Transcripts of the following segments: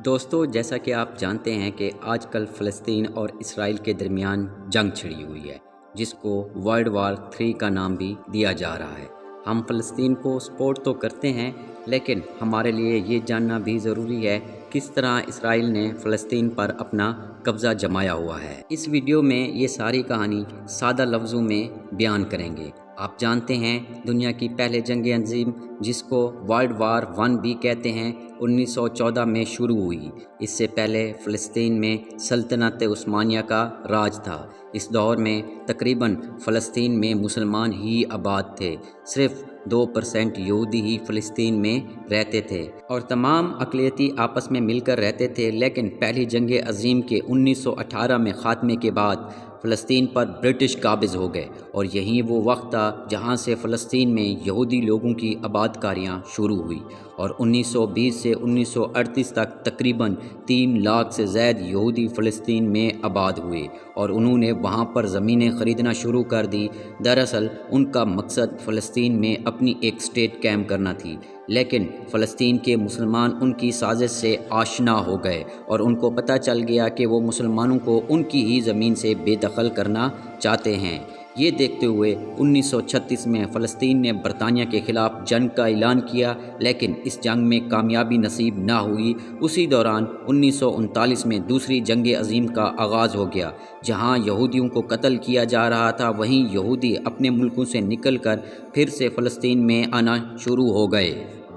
دوستو، جیسا کہ آپ جانتے ہیں کہ آج کل فلسطین اور اسرائیل کے درمیان جنگ چھڑی ہوئی ہے، جس کو ورلڈ وار 3 کا نام بھی دیا جا رہا ہے۔ ہم فلسطین کو سپورٹ تو کرتے ہیں، لیکن ہمارے لیے یہ جاننا بھی ضروری ہے کس طرح اسرائیل نے فلسطین پر اپنا قبضہ جمایا ہوا ہے۔ اس ویڈیو میں یہ ساری کہانی سادہ لفظوں میں بیان کریں گے۔ آپ جانتے ہیں دنیا کی پہلے جنگ عظیم، جس کو ورلڈ وار 1 بھی کہتے ہیں، 1914 میں شروع ہوئی۔ اس سے پہلے فلسطین میں سلطنت عثمانیہ کا راج تھا۔ اس دور میں تقریباً فلسطین میں مسلمان ہی آباد تھے، صرف 2% یہودی ہی فلسطین میں رہتے تھے اور تمام اقلیتی آپس میں مل کر رہتے تھے۔ لیکن پہلی جنگ عظیم کے 1918 میں خاتمے کے بعد فلسطین پر برٹش قابض ہو گئے، اور یہی وہ وقت تھا جہاں سے فلسطین میں یہودی لوگوں کی آباد کاریاں شروع ہوئی، اور 1920 سے 1938 تک تقریباً 3 لاکھ سے زائد یہودی فلسطین میں آباد ہوئے، اور انہوں نے وہاں پر زمینیں خریدنا شروع کر دی۔ دراصل ان کا مقصد فلسطین میں اپنی ایک اسٹیٹ قائم کرنا تھی، لیکن فلسطین کے مسلمان ان کی سازش سے آشنا ہو گئے، اور ان کو پتہ چل گیا کہ وہ مسلمانوں کو ان کی ہی زمین سے بے دخل کرنا چاہتے ہیں۔ یہ دیکھتے ہوئے 1936 میں فلسطین نے برطانیہ کے خلاف جنگ کا اعلان کیا، لیکن اس جنگ میں کامیابی نصیب نہ ہوئی۔ اسی دوران 1939 میں دوسری جنگ عظیم کا آغاز ہو گیا۔ جہاں یہودیوں کو قتل کیا جا رہا تھا، وہیں یہودی اپنے ملکوں سے نکل کر پھر سے فلسطین میں آنا شروع ہو گئے۔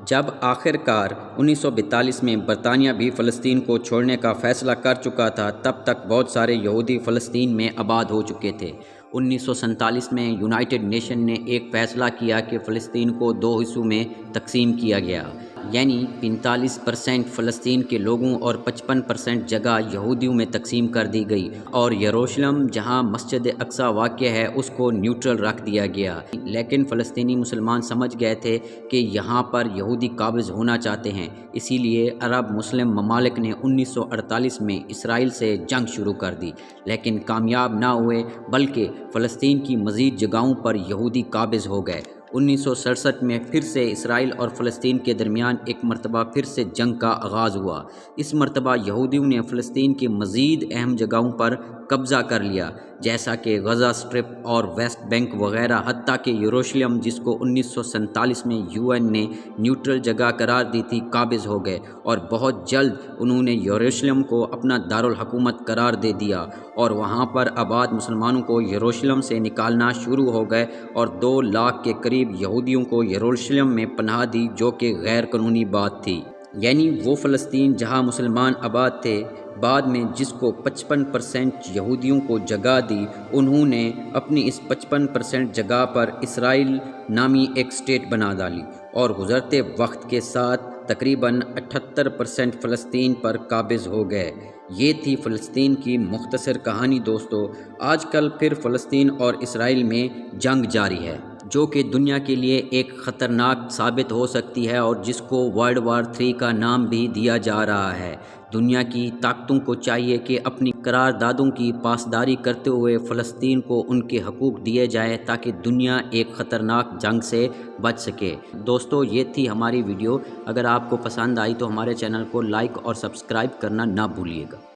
جب آخر کار 1942 میں برطانیہ بھی فلسطین کو چھوڑنے کا فیصلہ کر چکا تھا، تب تک بہت سارے یہودی فلسطین میں آباد ہو چکے تھے۔ 1947 میں یونائٹڈ نیشن نے ایک فیصلہ کیا کہ فلسطین کو 2 حصوں میں تقسیم کیا گیا، یعنی 45% فلسطین کے لوگوں اور 55% جگہ یہودیوں میں تقسیم کر دی گئی، اور یروشلم جہاں مسجد اقصی واقع ہے اس کو نیوٹرل رکھ دیا گیا۔ لیکن فلسطینی مسلمان سمجھ گئے تھے کہ یہاں پر یہودی قابض ہونا چاہتے ہیں، اسی لیے عرب مسلم ممالک نے 1948 میں اسرائیل سے جنگ شروع کر دی، لیکن کامیاب نہ ہوئے، بلکہ فلسطین کی مزید جگہوں پر یہودی قابض ہو گئے۔ 1967 میں پھر سے اسرائیل اور فلسطین کے درمیان ایک مرتبہ پھر سے جنگ کا آغاز ہوا۔ اس مرتبہ یہودیوں نے فلسطین کی مزید اہم جگہوں پر قبضہ کر لیا، جیسا کہ غزہ اسٹرپ اور ویسٹ بینک وغیرہ، حتیٰ کہ یروشلم، جس کو 1947 میں UN نے نیوٹرل جگہ قرار دی تھی، قابض ہو گئے، اور بہت جلد انہوں نے یروشلم کو اپنا دارالحکومت قرار دے دیا، اور وہاں پر آباد مسلمانوں کو یروشلم سے نکالنا شروع ہو گئے، اور 2 لاکھ کے قریب یہودیوں کو یروشلم میں پناہ دی، جو کہ غیر قانونی بات تھی۔ یعنی وہ فلسطین جہاں مسلمان آباد تھے، بعد میں جس کو 55% یہودیوں کو جگہ دی، انہوں نے اپنی اس 55% جگہ پر اسرائیل نامی ایک اسٹیٹ بنا ڈالی، اور گزرتے وقت کے ساتھ تقریباً 78% فلسطین پر قابض ہو گئے۔ یہ تھی فلسطین کی مختصر کہانی دوستو۔ آج کل پھر فلسطین اور اسرائیل میں جنگ جاری ہے، جو کہ دنیا کے لیے ایک خطرناک ثابت ہو سکتی ہے، اور جس کو ورلڈ وار 3 کا نام بھی دیا جا رہا ہے۔ دنیا کی طاقتوں کو چاہیے کہ اپنی قراردادوں کی پاسداری کرتے ہوئے فلسطین کو ان کے حقوق دیے جائیں، تاکہ دنیا ایک خطرناک جنگ سے بچ سکے۔ دوستو، یہ تھی ہماری ویڈیو۔ اگر آپ کو پسند آئی تو ہمارے چینل کو لائک اور سبسکرائب کرنا نہ بھولیے گا۔